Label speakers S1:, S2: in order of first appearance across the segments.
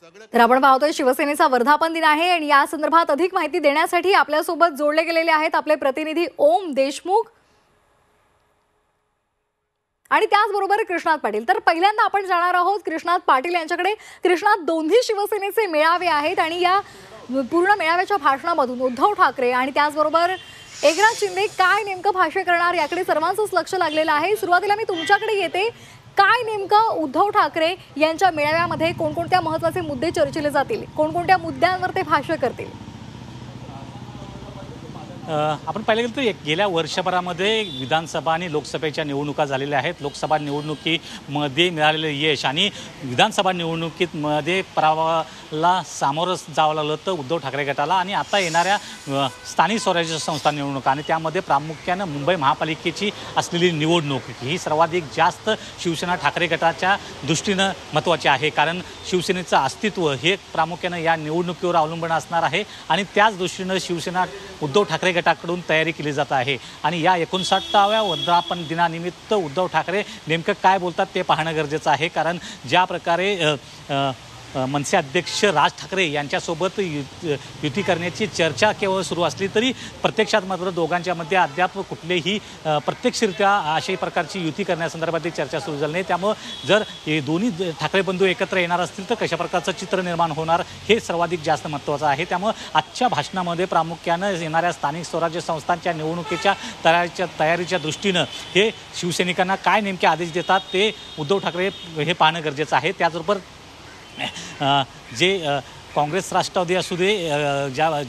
S1: तर आपण पाहतोय शिवसेनेचा वर्धापन दिन आहे आणि या संदर्भात अधिक माहिती देण्यासाठी आपल्यासोबत जोडले गेलेले आहेत आपले प्रतिनिधी ओम देशमुख आणि त्याचबरोबर कृष्णात पाटील। तर पहिल्यांदा आपण जाणार आहोत कृष्णात पाटील यांच्याकडे। कृष्णात दोन्ही शिवसेनेचे मेळावे आहेत आणि या पूर्ण मेळाव्याच्या भाषणामधून उद्धव ठाकरे आणि त्याचबरोबर एकनाथ शिंदे काय नेमकं भाष्य करणार याकडे सर्वांचंच लक्ष लागलेलं आहे। सुरुवातीला मी तुमच्याकडे येते, काय नेमकं उद्धव ठाकरे यांच्या मेळाव्यामध्ये कोणकोणत्या महत्त्वाचे मुद्दे चर्चिले जातील, कोणकोणत्या मुद्द्यांवर ते भाष्य करतील?
S2: आपण पाहिलं गेलं तर गेल्या वर्षभरामध्ये विधानसभा आणि लोकसभेच्या निवडणुका झालेल्या आहेत। लोकसभा निवडणुकीमध्ये मिळालेले यश आणि विधानसभा निवडणुकीमध्ये पराभवाला सामोरं जावं लागलं तर उद्धव ठाकरे गटाला आणि आता येणाऱ्या स्थानिक स्वराज्य संस्था निवडणुका आणि त्यामध्ये प्रामुख्याने मुंबई महापालिकेची असलेली निवडणूक ही सर्वाधिक जास्त शिवसेना ठाकरे गटाच्या दृष्टीनं महत्त्वाची आहे, कारण शिवसेनेचं अस्तित्व हे प्रामुख्याने या निवडणुकीवर अवलंबून असणार आहे आणि त्याच दृष्टीनं शिवसेना उद्धव ठाकरे गटाकडून तयारी केली जात आहे। आणि या 59व्या वर्धापन दिनानिमित्त उद्धव ठाकरे नेमकं काय बोलतात ते पाहणं गरजेचं आहे, कारण ज्या प्रकारे मनसे अध्यक्ष राज ठाकरे यांच्यासोबत युती करण्याची चर्चा केवळ सुरू असली तरी प्रत्यक्षात मात्र दोघांच्यामध्ये अद्याप कुठलेही प्रत्यक्षरित्या अशा प्रकारची युती करण्यासंदर्भातली चर्चा सुरू झाली नाही। त्यामुळे जर हे दोन्ही ठाकरे बंधू एकत्र येणार असतील तर कशा प्रकारचं चित्र निर्माण होणार हे सर्वाधिक जास्त महत्त्वाचं आहे। त्यामुळे आजच्या भाषणामध्ये प्रामुख्यानं येणाऱ्या स्थानिक स्वराज्य संस्थांच्या निवडणुकीच्या तयारीच्या दृष्टीनं हे शिवसैनिकांना काय नेमके आदेश देतात ते उद्धव ठाकरे हे पाहणं गरजेचं आहे। त्याचबरोबर जे काँग्रेस राष्ट्रवादी असू दे,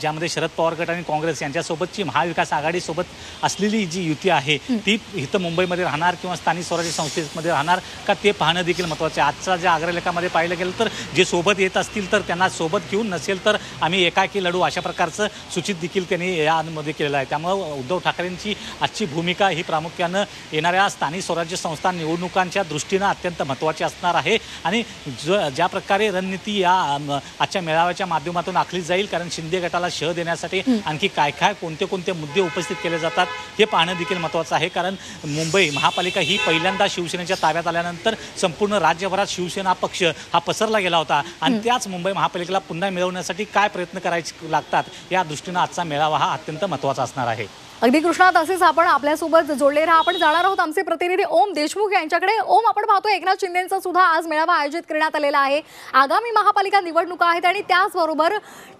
S2: ज्यामध्ये शरद पवार गट आणि काँग्रेस यांच्यासोबतची महाविकास आघाडीसोबत असलेली जी युती आहे ती इथं मुंबईमध्ये राहणार किंवा स्थानिक स्वराज्य संस्थेमध्ये राहणार का ते पाहणं देखील महत्त्वाचं आहे। आजच्या ज्या अग्रलेखामध्ये पाहिलं गेलं तर जे सोबत येत असतील तर त्यांना सोबत घेऊन, नसेल तर आम्ही एकाकी लढू अशा प्रकारचं सूचित देखील त्यांनी यामध्ये केलेलं आहे। त्यामुळं उद्धव ठाकरेंची आजची भूमिका ही प्रामुख्यानं येणाऱ्या स्थानिक स्वराज्य संस्था निवडणुकांच्या दृष्टीनं अत्यंत महत्त्वाची असणार आहे आणि ज्या प्रकारे रणनीती या आजच्या मेळाव्याच्या माध्यमातून आखली जाईल, कारण शिंदे गटाला शह देण्यासाठी आणखी काय कोणते मुद्दे उपस्थित केले जातात हे पाहणं देखील महत्त्वाचं आहे। कारण मुंबई महापालिका ही पहिल्यांदा शिवसेनेच्या ताब्यात आल्यानंतर संपूर्ण राज्यभरात शिवसेना पक्ष हा पसरला गेला होता आणि त्याच मुंबई महापालिकेला पुन्हा मिळवण्यासाठी काय प्रयत्न करायचे लागतात या दृष्टीनं आजचा मेळावा हा अत्यंत महत्त्वाचा असणार आहे।
S1: अगदी कृष्णात, असेच आपण आपल्यासोबत जोडले राहा। आपण जाणार आहोत आमचे प्रतिनिधी ओम देशमुख यांच्याकडे। ओम, आपण पाहतो एकनाथ शिंदेंचा सुद्धा आज मेळावा आयोजित करण्यात आलेला आहे। आगामी महापालिका निवडणुका आहेत आणि त्याचबरोबर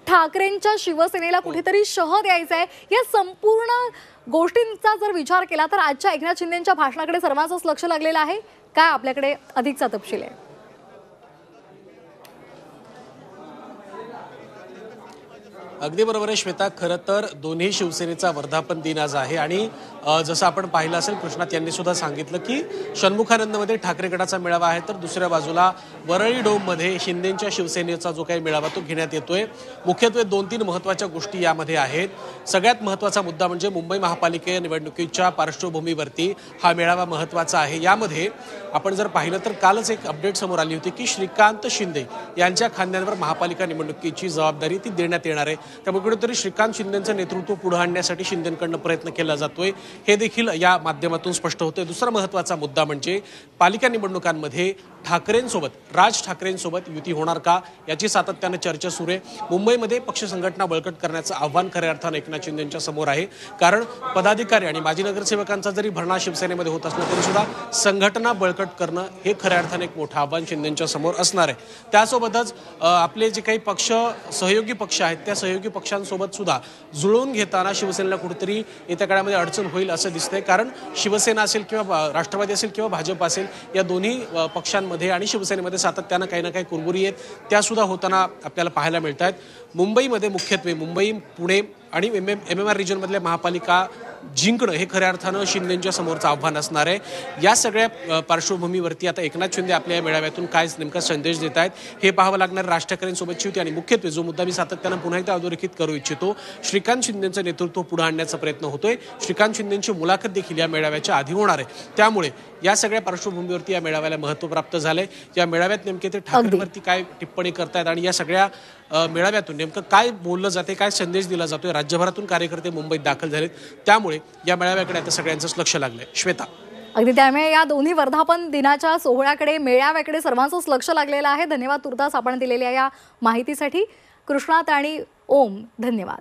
S1: ठाकरेंच्या शिवसेनेला कुठेतरी शह द्यायचा आहे। या संपूर्ण गोष्टींचा जर विचार केला तर आजच्या एकनाथ शिंदेंच्या भाषणाकडे सर्वांचंच लक्ष लागलेलं आहे। काय आपल्याकडे अधिकचा तपशील आहे?
S3: अगदी बरोबर आहे श्वेता, खरं तर दोन्ही शिवसेनेचा वर्धापन दिन आज आहे आणि जसं आपण पाहिलं असेल कृष्णात यांनी सुद्धा सांगितलं की षण्मुखानंदमध्ये ठाकरे गटाचा मेळावा आहे, तर दुसऱ्या बाजूला वरळी डोममध्ये शिंदेंच्या शिवसेनेचा जो काही मेळावा तो घेण्यात येतोय। मुख्यत्वे 2-3 महत्त्वाच्या गोष्टी यामध्ये आहेत। सगळ्यात महत्त्वाचा मुद्दा म्हणजे मुंबई महापालिका निवडणुकीच्या पार्श्वभूमीवरती हा मेळावा महत्त्वाचा आहे। यामध्ये आपण जर पाहिलं तर कालच एक अपडेट समोर आली होती की श्रीकांत शिंदे यांच्या खांद्यांवर महापालिका निवडणुकीची जबाबदारी ती देण्यात येणार आहे। त्यामुळे कुठेतरी श्रीकांत शिंदेंचं नेतृत्व पुढे आणण्यासाठी शिंदेंकडून प्रयत्न केला जातोय हे देखील या माध्यमातून स्पष्ट होतंय। दुसरा महत्त्वाचा मुद्दा म्हणजे पालिका निवडणुकांमध्ये ठाकरेंसोबत, राज ठाकरेंसोबत युती होणार का याची सातत्याने चर्चा सुरू आहे। मुंबईमध्ये पक्ष संघटना बळकट करण्याचं आव्हान खऱ्या अर्थानं एकनाथ शिंदेंच्या समोर आहे, कारण पदाधिकारी आणि माजी नगरसेवकांचा जरी भरणा शिवसेनेमध्ये होत असला तरी सुद्धा संघटना बळकट करणं हे खऱ्या अर्थानं एक मोठं आव्हान शिंदेंच्या समोर असणार आहे। त्यासोबतच आपले जे काही पक्ष सहयोगी पक्ष आहेत त्या सहयोगी पक्षांसोबत सुद्धा जुळवून घेताना शिवसेनेला कुठेतरी येत्या काळामध्ये अडचण होईल असं दिसतंय, कारण शिवसेना असेल किंवा राष्ट्रवादी असेल किंवा भाजप असेल या दोन्ही पक्षांमध्ये आणि शिवसेनेमध्ये सातत्यानं काही ना काही कुरबुरी आहेत त्या सुद्धा होताना आपल्याला पाहायला मिळत आहेत। मुंबईमध्ये मुख्यत्वे मुंबई, पुणे आणि MMR रिजनमधल्या महापालिका जिंकणं हे खऱ्या अर्थानं शिंदेंच्या समोरचं आव्हान असणार आहे। या सगळ्या पार्श्वभूमीवरती आता एकनाथ शिंदे आपल्या मेळाव्यातून काय नेमका संदेश देत आहेत हे पाहावं लागणार। राज ठाकरेंसोबतची होती आणि मुख्यत्वे जो मुद्दा मी सातत्यानं पुन्हा एकदा अधोरेखित करू इच्छितो, श्रीकांत शिंदेंचं नेतृत्व पुढे आणण्याचा प्रयत्न होतोय। श्रीकांत शिंदेंची मुलाखत देखील या मेळाव्याच्या आधी होणार आहे, त्यामुळे या सगळ्या पार्श्वभूमीवरती या मेळाव्याला महत्त्व प्राप्त झालंय। या मेळाव्यात नेमके ते ठाकरेंवरती काय टिप्पणी करतायत आणि या सगळ्या मेळाव्यातून नेमकं काय बोललं जाते, काय संदेश दिला जातोय, राज्यभरातून कार्यकर्ते मुंबईत दाखल झालेत, त्यामुळे या मेळाव्याकडे आता सगळ्यांचंच लक्ष लागलंय। श्वेता,
S1: अगदी त्यामुळे या दोन्ही वर्धापन दिनाच्या सोहळ्याकडे, मेळाव्याकडे सर्वांचंच लक्ष लागलेलं आहे. धन्यवाद तुर्तास आपण दिलेल्या या माहितीसाठी. कृष्णात आणि ओम, धन्यवाद.